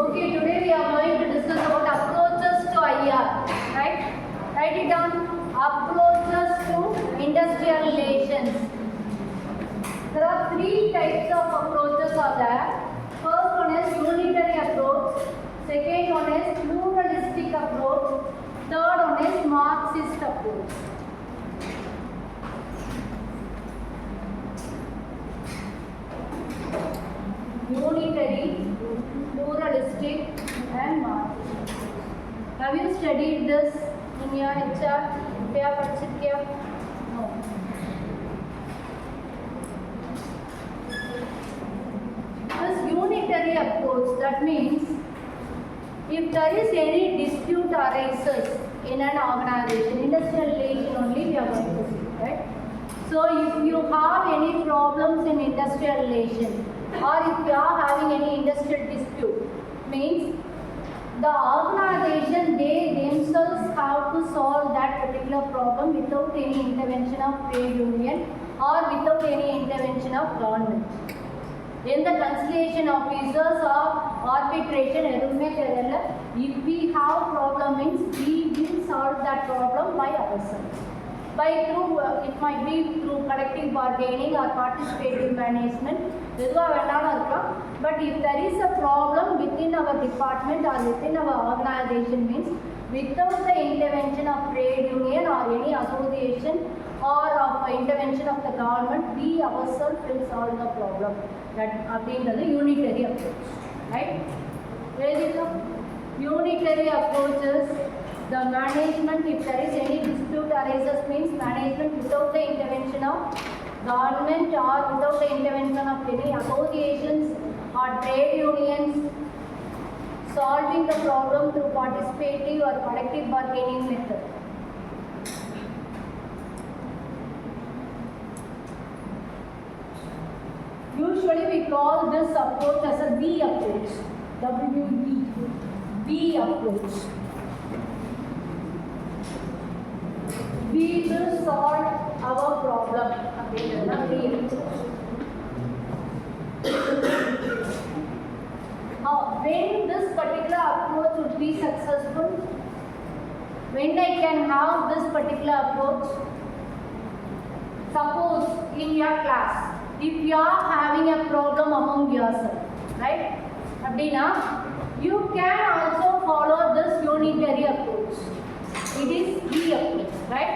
Okay, today we are going to discuss about approaches to IR. Right? Write it down. Approaches to industrial relations. There are three types of approaches are there. First one is unitary approach. Second one is pluralistic approach. Third one is Marxist approach. Unitary, pluralistic and Marxist. Have you studied this in your HR? No. This unitary approach, that means if there is any dispute arises in an organization, industrial relation only we are going to see, right? So if you have any problems in industrial relation, or if you are having any industrial dispute, means the organization, they themselves have to solve that particular problem without any intervention of trade union or without any intervention of government. In the conciliation officers or arbitration, if we have problem means we will solve that problem by ourselves. It might be through collective bargaining or participative management. But if there is a problem within our department or within our organization, means without the intervention of trade union or any association or of intervention of the government, we ourselves will solve the problem. That is the unitary approach, right? Unitary approaches, the management, if there is any dispute arises, means management without the intervention of government or without the intervention of any associations or trade unions, solving the problem through participative or collective bargaining method. Usually we call this approach as a B approach. B approach. We will solve our problem. When this particular approach would be successful, when I can have this particular approach, suppose in your class, if you are having a problem among yourself, right? You can also follow this unitary approach. It is B approach, right?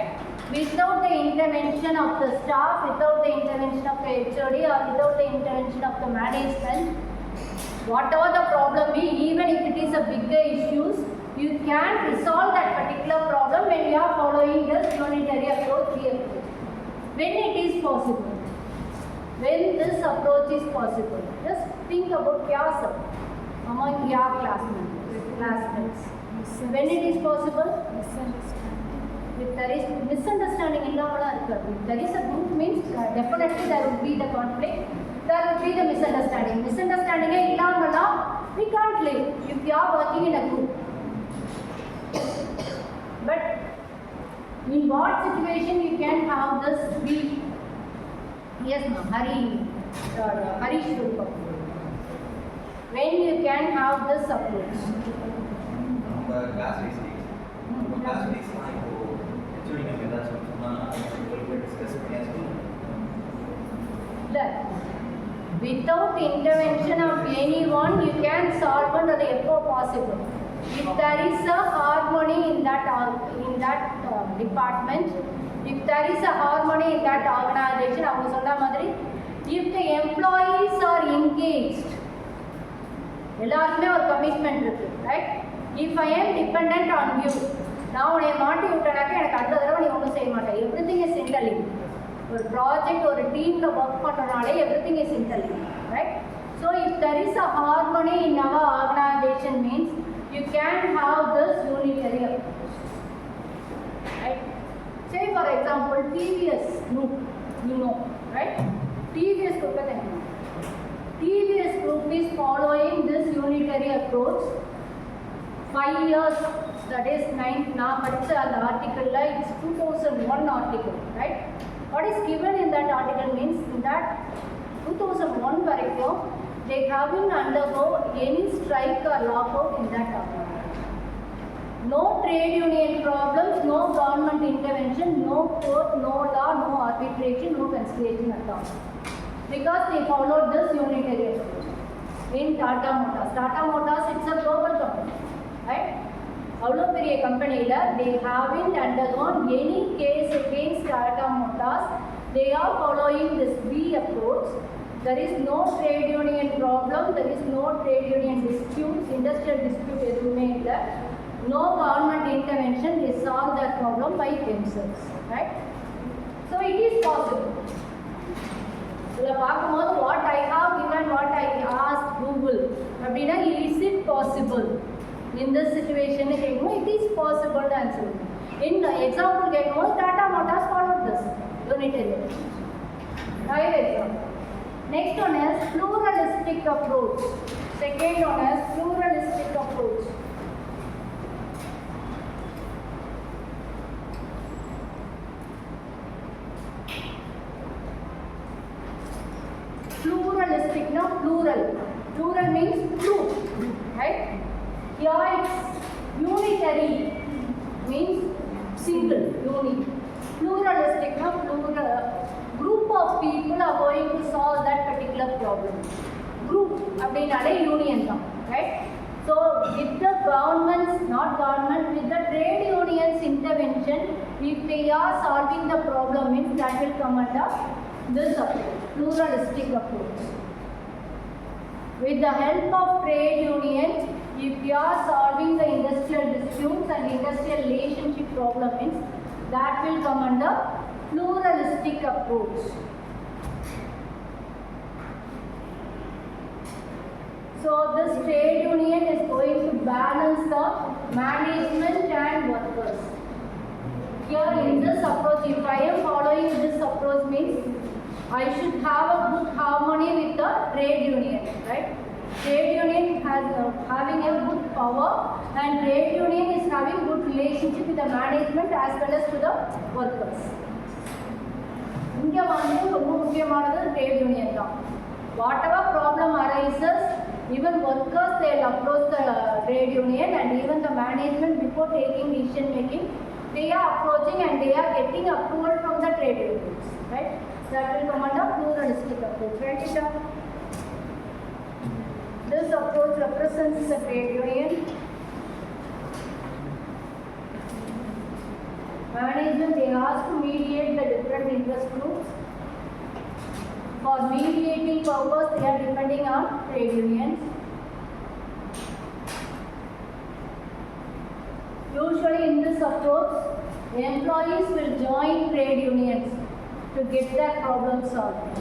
Without the intervention of the staff, without the intervention of the HOD or without the intervention of the management, whatever the problem be, even if it is a bigger issues, you can resolve that particular problem when you are following this unitary approach, B approach. When it is possible. When this approach is possible, just think about yourself among your classmates. When it is possible, if there is misunderstanding, if there is a group means definitely there will be the conflict, there will be the misunderstanding. Misunderstanding we can't live if you are working in a group. But in what situation you can have this be? Yes, ma'am. Hari Shrupa. When you can have this approach. Without intervention of anyone, you can solve under the echo possible. If there is a harmony in that department, if there is a harmony in that organization, if the employees are engaged, எல்லாருக்குமே ஒரு commitment இருக்கு, right? If I am dependent on you, நான் உன்னை மாட்டி விட்டனாக்க எனக்கு அடுத்த தடவை நீ ஒன்றும் செய்ய மாட்டேன். Everything is interlink. ஒரு ப்ராஜெக்ட் ஒரு டீமில் ஒர்க் பண்ணுறனாலே everything is interlink, right? So if there is a harmony in our organisation means you can have this unitary approach, right? Say for example, TVS group, you know, right? TVS group TVS group is following this unitary approach 5 years, that is 9, the article, it's 2001 article, right? What is given in that article means in that 2001 they haven't undergo any strike or lockout in that organization. No trade union problems, no government intervention, no court, no law, no arbitration, no conciliation at all. Because they followed this unitary approach. In Tata Motors. Tata Motors, it's a global company, right? Avlo periya company la, they haven't undergone any case against Tata Motors. They are following this B approach. There is no trade union problem, there is no trade union disputes, industrial dispute edume illa. No government intervention, they solve that problem by themselves, right? So it is possible. What I have given, what I asked Google, is it possible? In this situation, it is possible to answer. In the example, Tata Motors followed this unitary. Right example. Next one is pluralistic approach. Second one is pluralistic approach. Pluralistic, no plural. Plural means true, right? Here it's unitary, means single, unique. Pluralistic, no plural. Group of people are going to solve that particular problem. Group, abdinale union, right? So with the governments, not government, with the trade unions intervention, if they are solving the problem, means that will come under this approach, pluralistic approach. With the help of trade unions, if you are solving the industrial disputes and industrial relationship problems, that will come under pluralistic approach. So this trade union is going to balance the management and workers. Here in this approach, if I am following this approach means I should have a good harmony with the trade union, right? Trade union has having a good power and trade union is having good relationship with the management as well as to the workers. Trade union. Whatever problem arises, even workers they will approach the trade union and even the management before taking decision making, they are approaching and they are getting approval from the trade unions, right? That will come under pluralistic approach, right? This approach represents the trade union. Management they ask to mediate the different interest groups. For mediating purpose, they are depending on trade unions. Usually in this approach, employees will join trade unions to get their problem solved.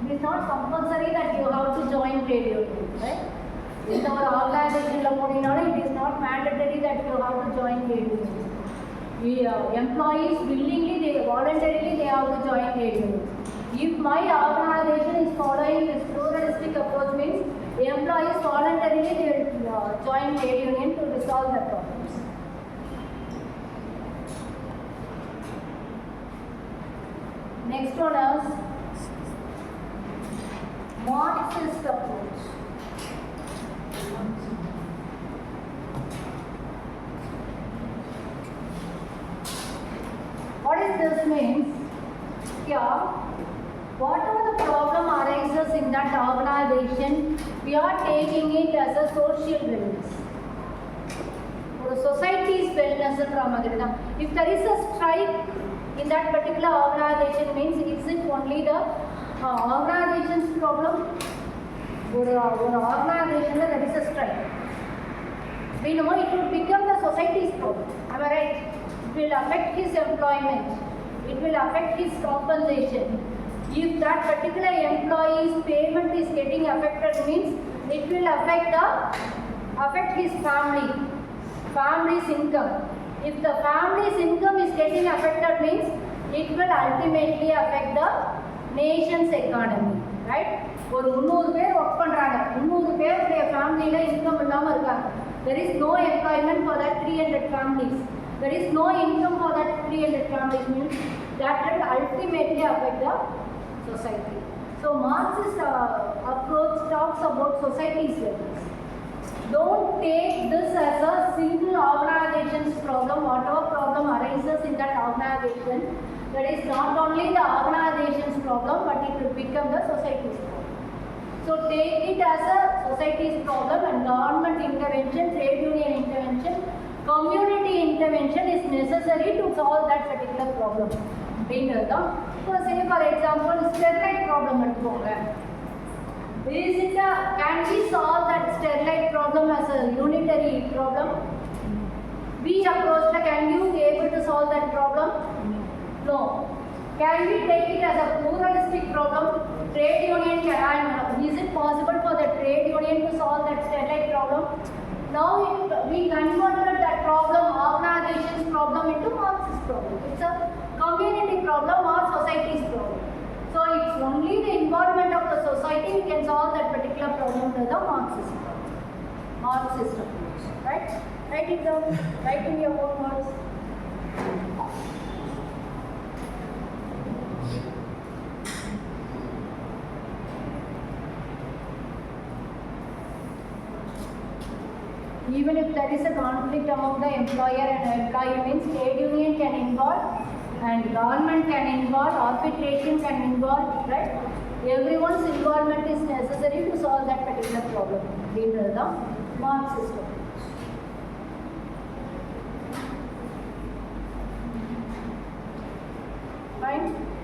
It is not compulsory that you have to join trade unions, right? In our organization, it is not mandatory that you have to join trade unions. Employees willingly, voluntarily, they have to join trade unions. If my organization is following this pluralistic approach, means the employees voluntarily they will join trade union to resolve their problems. Next one is Marxist approach. What is this means? Here, whatever the problem arises in that organization, we are taking it as a social wellness. Or a society's wellness. If there is a strike in that particular organization, means is it only the organization's problem? Or organization there is a strike. We know it will become the society's problem. Am I right? It will affect his employment. It will affect his compensation. If that particular employee's payment is getting affected, means it will affect his family's income. If the family's income is getting affected, means it will ultimately affect the nation's economy, right? ஒரு 300 பேர் work பண்றாங்க 300 பேருடைய ஃபேமிலில income இல்லாம இருக்காங்க. There is no employment for that 300 families. There is no income for that 300 families, means that will ultimately affect the society. So Marxist approach talks about society's levels. Don't take this as a single organization's problem. Whatever problem arises in that organization, that is not only the organization's problem, but it will become the society's problem. So take it as a society's problem, and government intervention, trade union intervention, community intervention is necessary to solve that particular problem. So say for example, sterilite problem can we solve that sterilite problem as a unitary problem? We approached, can you be able to solve that problem? No. Can we take it as a pluralistic problem? Trade union is it possible for the trade union to solve that sterilite problem? Now we converted that problem, organization's problem, into Marxist problem. It's a community problem or society's problem. So it's only the involvement of the society we can solve that particular problem with the Marxist problem. Marxist approach. Right? Write it down. Write in your own words. Even if there is a conflict among the employer and employee, means trade union can involve and government can involve, arbitration can involve, right? Everyone's involvement is necessary to solve that particular problem. These are the Marxist approach. Fine?